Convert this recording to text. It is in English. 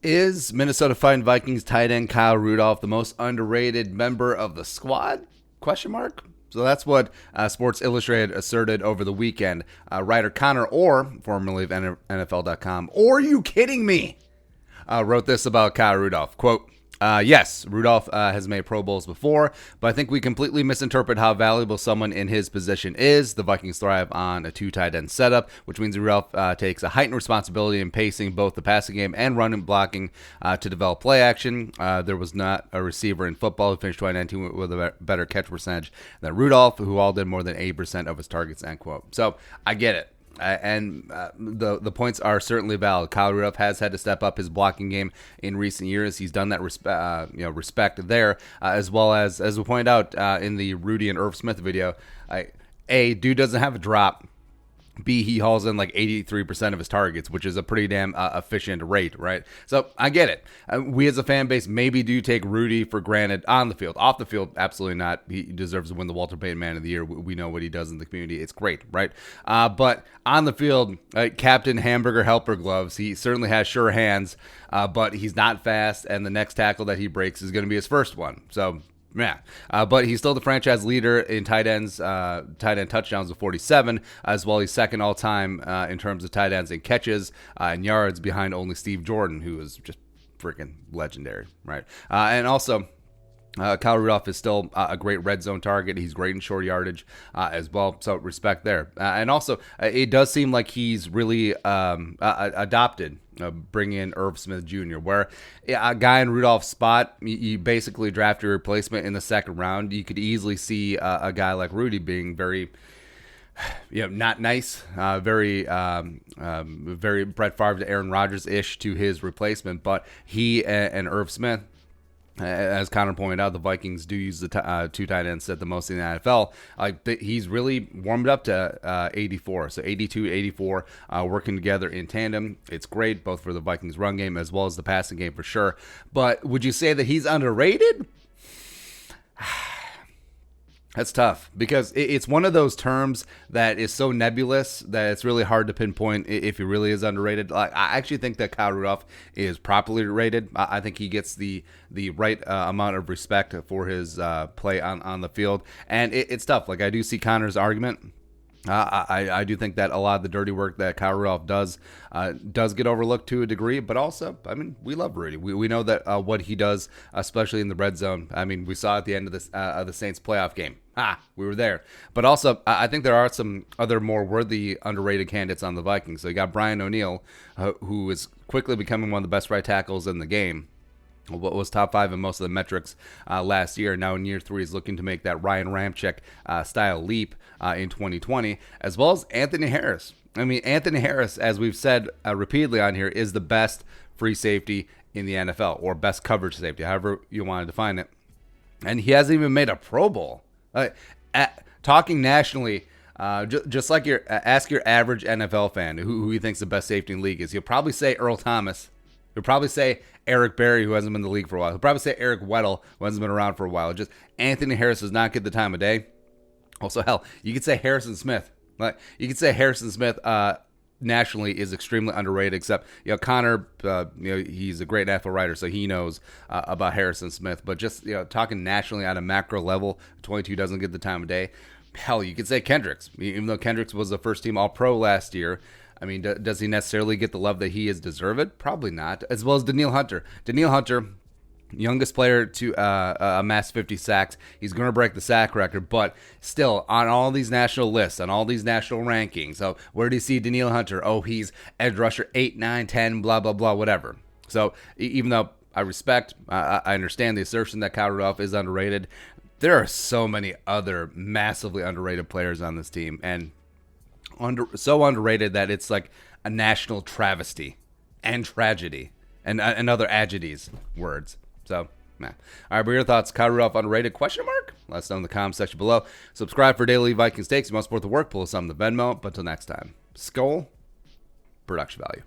Is Minnesota Vikings tight end Kyle Rudolph the most underrated member of the squad? Question mark. So that's what Sports Illustrated asserted over the weekend. Writer Conor, or formerly of NFL.com, or are you kidding me? Wrote this about Kyle Rudolph. Quote, yes, Rudolph has made Pro Bowls before, but I think we completely misinterpret how valuable someone in his position is. The Vikings thrive on a two tight end setup, which means Rudolph takes a heightened responsibility in pacing both the passing game and running blocking to develop play action. There was not a receiver in football who finished 2019 with a better catch percentage than Rudolph, who all did more than 80% of his targets, end quote. So I get it. And the points are certainly valid. Kyle Rudolph has had to step up his blocking game in recent years. He's done that respect there, as well as we pointed out in the Rudy and Irv Smith video. Dude doesn't have a drop. B, he hauls in like 83% of his targets, which is a pretty damn efficient rate, right? So I get it. We as a fan base maybe do take Rudy for granted on the field. Off the field, absolutely not. He deserves to win the Walter Payton Man of the Year. We know what he does in the community. It's great, right? But on the field, Captain Hamburger Helper Gloves, he certainly has sure hands, but he's not fast, and the next tackle that he breaks is going to be his first one. So yeah, but he's still the franchise leader in tight end touchdowns with 47, as well. He's second all time in terms of tight ends and catches and yards, behind only Steve Jordan, who is just freaking legendary, right? And also, Kyle Rudolph is still a great red zone target. He's great in short yardage as well, so respect there. And also, it does seem like he's really adopted bringing in Irv Smith Jr., where a guy in Rudolph's spot, you basically draft a replacement in the second round. You could easily see a guy like Rudy being very, not nice, very Brett Favre to Aaron Rodgers-ish to his replacement. But he and Irv Smith, as Conor pointed out, the Vikings do use the two tight ends set the most in the NFL. He's really warmed up to 84. So 82, 84, working together in tandem. It's great, both for the Vikings run game as well as the passing game for sure. But would you say that he's underrated? That's tough, because it's one of those terms that is so nebulous that it's really hard to pinpoint if he really is underrated. I actually think that Kyle Rudolph is properly rated. I think he gets the right amount of respect for his play on the field. And it's tough. I do see Conor's argument. I do think that a lot of the dirty work that Kyle Rudolph does get overlooked to a degree, but also, we love Rudy. We know that what he does, especially in the red zone. We saw at the end of the Saints playoff game. We were there. But also, I think there are some other more worthy underrated candidates on the Vikings. So you got Brian O'Neill, who is quickly becoming one of the best right tackles in the game. What was top 5 in most of the metrics last year. Now in year 3, he's looking to make that Ryan Ramczyk style leap in 2020, as well as Anthony Harris. Anthony Harris, as we've said repeatedly on here, is the best free safety in the NFL, or best coverage safety, however you want to define it. And he hasn't even made a Pro Bowl. Talking nationally, just like ask your average NFL fan who he thinks the best safety in the league is. He'll probably say Earl Thomas. He'll probably say Eric Berry, who hasn't been in the league for a while. He'll probably say Eric Weddle, who hasn't been around for a while. Just Anthony Harris does not get the time of day. Also, hell, you could say Harrison Smith. You could say Harrison Smith nationally is extremely underrated, except, Conor, he's a great NFL writer, so he knows about Harrison Smith. But just, talking nationally at a macro level, 22 doesn't get the time of day. Hell, you could say Kendricks. Even though Kendricks was the first team All-Pro last year, does he necessarily get the love that he has deserved? Probably not. As well as Danielle Hunter. Danielle Hunter, youngest player to amass 50 sacks. He's going to break the sack record, but still, on all these national lists, on all these national rankings, so where do you see Danielle Hunter? Oh, he's edge rusher 8, 9, 10, blah, blah, blah, whatever. So even though I respect, I understand the assertion that Kyle Rudolph is underrated, there are so many other massively underrated players on this team, and so underrated that it's like a national travesty and tragedy and other adjectives words. So, man. All right, but your thoughts? Kyle Rudolph underrated? Question mark? Let us know in the comments section below. Subscribe for daily Vikings takes. You must support the work. Pull us on the Venmo. But until next time, Skull Production Value.